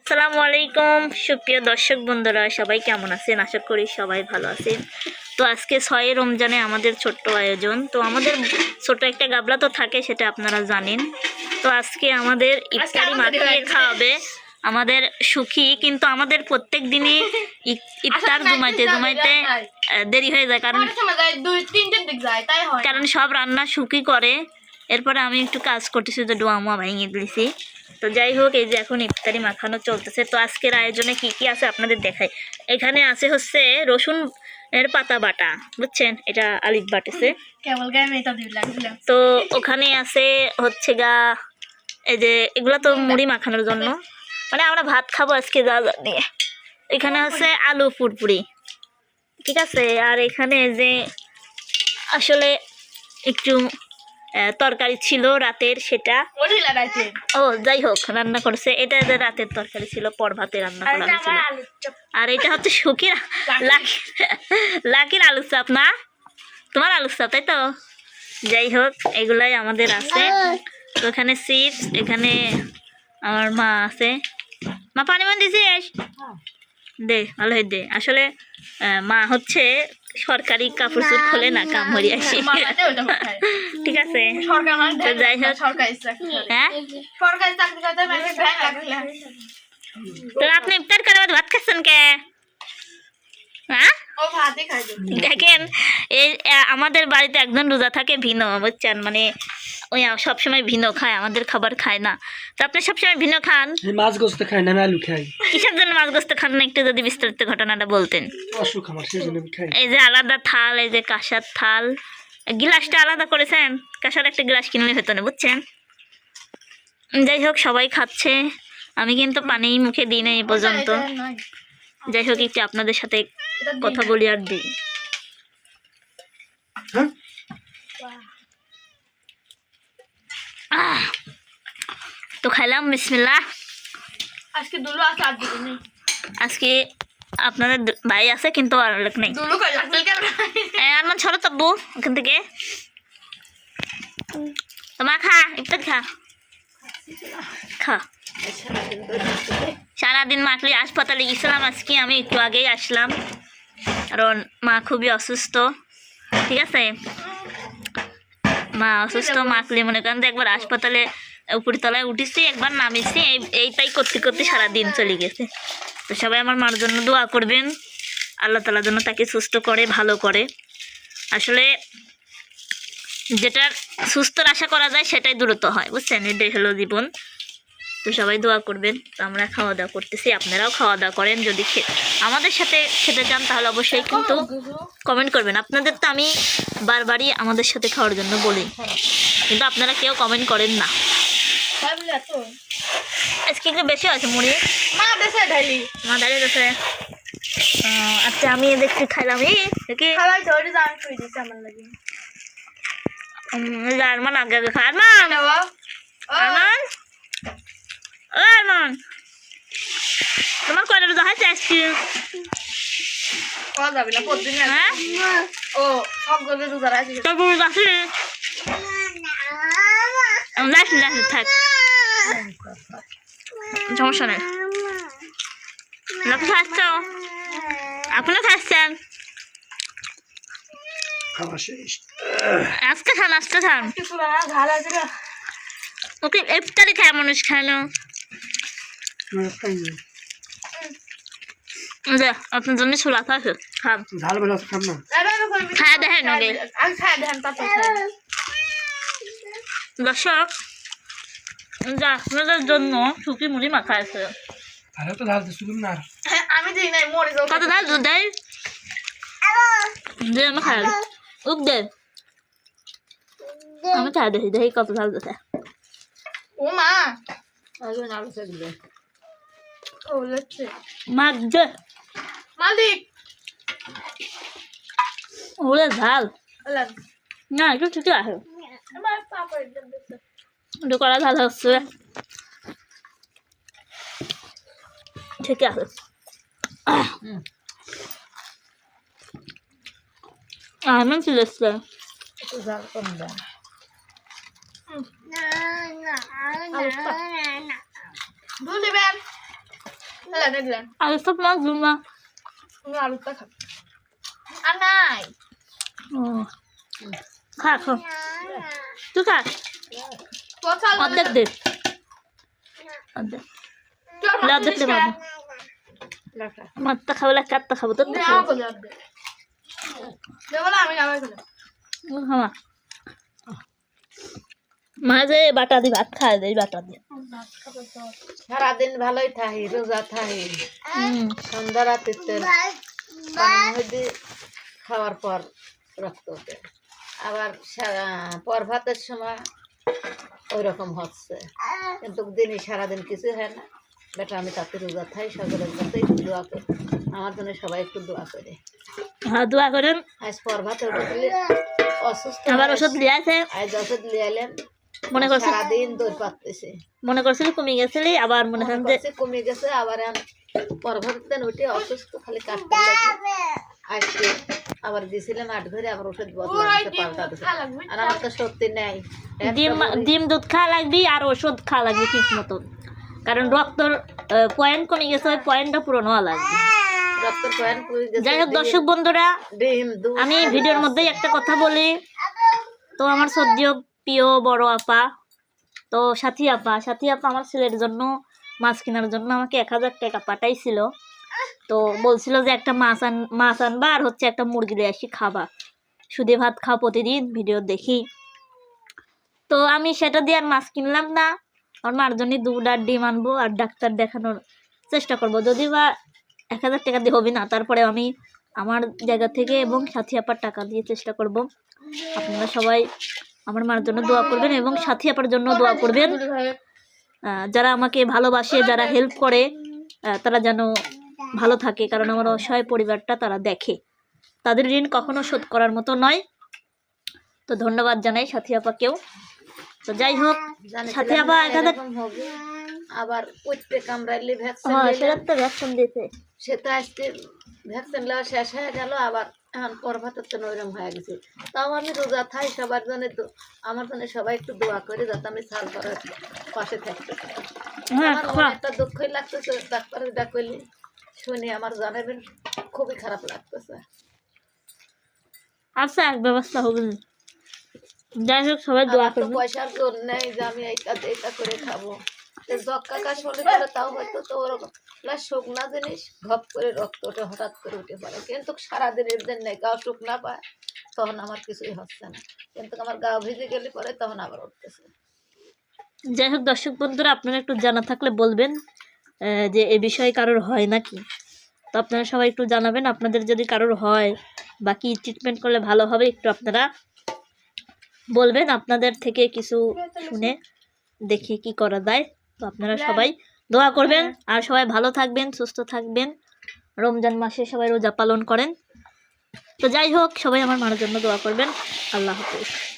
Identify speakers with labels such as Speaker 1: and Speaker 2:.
Speaker 1: আসসালামু আলাইকুম সুপ্রিয় দর্শক বন্ধুরা, সবাই কেমন আছেন? আশা করি সবাই ভালো আছেন। তো আজকে 6 রমজানে আমাদের ছোট্ট আয়োজন। তো আমাদের ছোট একটা গাবলা তো থাকে, সেটা আপনারা জানেন। তো আজকে আমাদের ইফতারি মাখিয়ে খাওয়াবে আমাদের সুখী, কিন্তু আমাদের প্রত্যেক দিনই ইফতার জমাইতে দেরি হয়ে যায়, কারণ সব রান্না সুখী করে। এরপরে আমি একটু কাজ করতেছি, তো ডোয়ামা ভেঙে দিয়েছি। তো যাই হোক, এই যে এখন ইফতারি মাখানো চলতেছে। তো আজকের আয়োজনে কি কি আছে আপনাদের দেখাই। এখানে আছে হচ্ছে রসুন এর পাতা বাটা, বুঝছেন, এটা আলিফ বাটেছে। তো ওখানে আছে হচ্ছে গা, এই যে এগুলা তো মুড়ি মাখানোর জন্য, মানে আমরা ভাত খাবো আজকে যা নিয়ে। এখানে আছে আলু পুরপুরি, ঠিক আছে। আর এখানে যে আসলে একটু তরকারি ছিল রাতের, সেটা ও যাই হোক রান্না করেছে। এটা যে রাতের তরকারি ছিল, পর ভাতে রান্না করা হয়েছিল। আর এটা হচ্ছে সুখীর লাকির আলু চাপ, না তোমার আলু চাপ, তাই তো। যাই হোক, এগুলাই আমাদের আছে। তো এখানে চিপস, এখানে আমার মা আছে। মা পানি মান দিছিস? দে, ভালো হয়ে দে। আসলে মা হচ্ছে সরকারি কাপড় চোপড় খোলে না, কাম হয়ে আসি, ঠিক আছে। যাই হোক, হ্যাঁ, তো আপনি ইফতার করে ভাত খাচ্ছেন কে? হ্যাঁ, দেখেন, এই আমাদের বাড়িতে একজন রোজা থাকে ভিন্ন, বুঝছেন, মানে ওই সবসময় ভিন্ন খায়, আমাদের খাবার খায় না। তো আপনি সবসময় ভিন্ন খান?
Speaker 2: মাছ গোস্ত খাই না, আলু খাই।
Speaker 1: কিসের জন্য মাছ গোস্ত খান না, একটু যদি বিস্তারিত ঘটনাটা বলতেন।
Speaker 2: অসুখ আমার, সেজন্য আমি খাই।
Speaker 1: এই যে আলাদা থাল, এই যে কাঁসার থাল, গিলাসটা আলাদা করেছেন, কাঁসার একটা গ্লাস কিনলে হতো না, বুঝছেন। যাই হোক, সবাই খাচ্ছে, আমি কিন্তু পানি মুখে দিই না এই পর্যন্ত। যাই হোক, একটু আপনাদের সাথে কথা বলি আর দিই। তো খাইলাম, বিসমিল্লাহ। আজকে আপনাদের ভাই আছে, কিন্তু আর লোক নেই। আমার ছোট তাব্বু ওখান থেকে। তোমার খা, ইফতার খা খা। সারাদিন মাখলি হাসপাতালে গেছিলাম, আজকে আমি একটু আগেই আসলাম, কারণ মা খুবই অসুস্থ, ঠিক আছে। মা অসুস্থ, মাখলি মনে করেন একবার হাসপাতালে উপরতলায় উঠেছি, একবার নামিয়েছি, এইটাই করতে করতে সারাদিন চলে গেছে। তো সবাই আমার মার জন্য দোয়া করবেন, আল্লাহ তাআলা যেন তাকে সুস্থ করে, ভালো করে। আসলে যেটা সুস্থর আশা করা যায় সেটাই দ্রুত হয়, বুঝছেন, এটাই হলো জীবন। তো সবাই দোয়া করবেন। তো আমরা খাওয়া দাওয়া করতেছি, আপনারাও খাওয়া দাওয়া করেন। যদি আমাদের সাথে খেতে চান তাহলে অবশ্যই কিন্তু কমেন্ট করবেন। আপনাদের তো আমি বারবারই আমাদের সাথে খাওয়ার জন্য বলি, কিন্তু আপনারা কেউ কমেন্ট করেন না। আজকে একটু বেশি আছে মুড়ি, মা দাঁড়িয়ে গেছে। আচ্ছা, আমি দেখছি খাইলাম। আরমান আগে আগে খা। আরমান, আরমান, ও আরমান, তোমার কয়টা রোজা হয়েছে আজকে? হ্যাঁ, থাক, সমস্যা নেই। খাচ্ছ, আপনিও খাচ্ছেন? আজকে খান, আজকে খান। ওকে ইফতারি খায় মানুষ, খায় না। আপনার জন্য ছোলা খাচ্ছে, খান। খায় দেখেন দর্শক, যা আপনাদের জন্য শুকি মুড়ি মাখা আছে। কত ঝাল দুধ দেয়, আমি খাই উক দে, আমি খাই দেখি দেখি কত ঝাল দিতে। মালিক ওরে ঝাল না, একটু ঠিকই আছে, একটু কড়া ঝাল হচ্ছে, ঠিক আছে। আমার চলে এসছে, আর সব মাছ জুমা ও খা খা তুই খা অর্ধেক দে অর্ধেক অর্ধেক দে বাবা মাছটা খাবো না কাটটা খাবো তো খাওয়া মাঝে বাটা দি ভাত খায় দেয় বাটা দিয়ে
Speaker 3: সারাদিন ভালোই থাকি রোজা থাকি সন্ধ্যা রাতে খাওয়ার পর রক্ত ওঠে আবার পর ভাতের সময় ওই রকম হচ্ছে কিন্তু দিনই সারাদিন কিছু হয় না বেটা আমি তাতে রোজা থাই সকলের কাছে একটু দোয়া করি আমার জন্য সবাই একটু দোয়া করে
Speaker 1: হ্যাঁ দোয়া করেন
Speaker 3: আজ পর ভাতে উঠে অসুস্থ
Speaker 1: আবার ওষুধ লিয়ে আছে
Speaker 3: আজ ওষুধ লিয়ে এলেন
Speaker 1: মনে করছে
Speaker 3: সারাদিন দৌড় পাচ্ছে
Speaker 1: মনে করছিল কমে গেছিলি আবার মনে হয় যে
Speaker 3: কমে গেছে আবার পরবর্তীতে উঠে অসুস্থ খালি কাটতে লাগে আজকে আবার দিয়েছিলাম 8 ঘরে আবার ওষুধ বদলাতে পাল্টা দিছে আর আমার তো সত্যি নেই
Speaker 1: ডিম দুধ খাওয়া লাগবি আর ওষুধ খাওয়া লাগবে ঠিক মতন কারণ রক্তর পয়েন্ট কমে গেছে ওই পয়েন্টটা পূরণ হওয়া লাগবে
Speaker 3: রক্তের পয়েন্ট পুরো গেছে
Speaker 1: যাই হোক দর্শক বন্ধুরা
Speaker 3: ডিম দুধ
Speaker 1: আমি ভিডিওর মধ্যেই একটা কথা বলি তো আমার সদ্য প্রিয় বড় আপা তো সাথী আপা আমার ছেলের জন্য মাছ কেনার জন্য আমাকে 1000 টাকা পাঠাইছিল তো বলছিল যে একটা মাছ আনবা আর হচ্ছে একটা মুরগি দিয়ে আসি খাবা সুদে ভাত খাও প্রতিদিন ভিডিও দেখি তো আমি সেটা দিয়ে আর মাছ কিনলাম না আমার মার জন্য দুধ আর ডিম আনবো আর ডাক্তার দেখানোর চেষ্টা করব যদি বা 1000 টাকা দিয়ে হবে না তারপরে আমি আমার জায়গা থেকে এবং সাথী আপার টাকা দিয়ে চেষ্টা করব আপনারা সবাই আমার মার জন্য দোয়া করবেন এবং সাথী আপার জন্য দোয়া করবেন যারা আমাকে ভালোবাসে যারা হেল্প করে তারা যেন ভালো থাকে কারণ আমার অসহায় পরিবারটা তারা দেখে তাদের ঋণ কখনো শোধ করার মতো নয় তো ধন্যবাদ জানাই সাথী আপাকেও তো যাই হোক সাথী আপা 1000
Speaker 3: আবার ওইতে কামড়াইলে ভ্যাকসিন
Speaker 1: হ্যাঁ সেটা তো ভ্যাকসিন দিয়েছে
Speaker 3: সেটা আজকে ভ্যাকসিন নেওয়া শেষ হয়ে গেল আবার এখন পরভাতের তো নরম হয়ে গেছে তাও আমি রোজা থাই সবার জন্য তো আমার জন্য সবাই একটু দোয়া করে যাতে আমি সাল করার পাশে থাকতে পারি আমার মনে একটা দুঃখই লাগতেছে ডাক্তারের ডাকলে শুনে আমার জানাবেন খুবই খারাপ লাগতেছে
Speaker 1: আচ্ছা এক ব্যবস্থা হবে যাই হোক সবাই দোয়া করবেন
Speaker 3: পয়সার জোর নেই যে আমি এইটা করে খাবো জক্কা কাশ হলে পরে তাও হয়তো তো ওরকম প্লাস শুকনা জিনিস ঘপ করে রক্তটা হঠাৎ করে উঠে পড়ে কিন্তু সারাদিনের দিন নেই গাও শুকনা পায় তখন আমার কিছুই হচ্ছে না কিন্তু আমার গা ভিজে গেলে পরে তখন আবার উঠতেছে
Speaker 1: যাই হোক দর্শক বন্ধুরা আপনারা একটু জানা থাকলে বলবেন যে এ বিষয়ে কারোর হয় নাকি তো আপনারা সবাই একটু জানাবেন আপনাদের যদি কারোর হয় বা কি ট্রিটমেন্ট করলে ভালো হবে একটু আপনারা বলবেন আপনাদের থেকে কিছু শুনে দেখি কি করা যায় তো আপনারা সবাই দোয়া করবেন আর সবাই ভালো থাকবেন সুস্থ থাকবেন রমজান মাসে সবাই রোজা পালন করেন তো যাই হোক সবাই আমার মার জন্য দোয়া করবেন আল্লাহ হাফেজ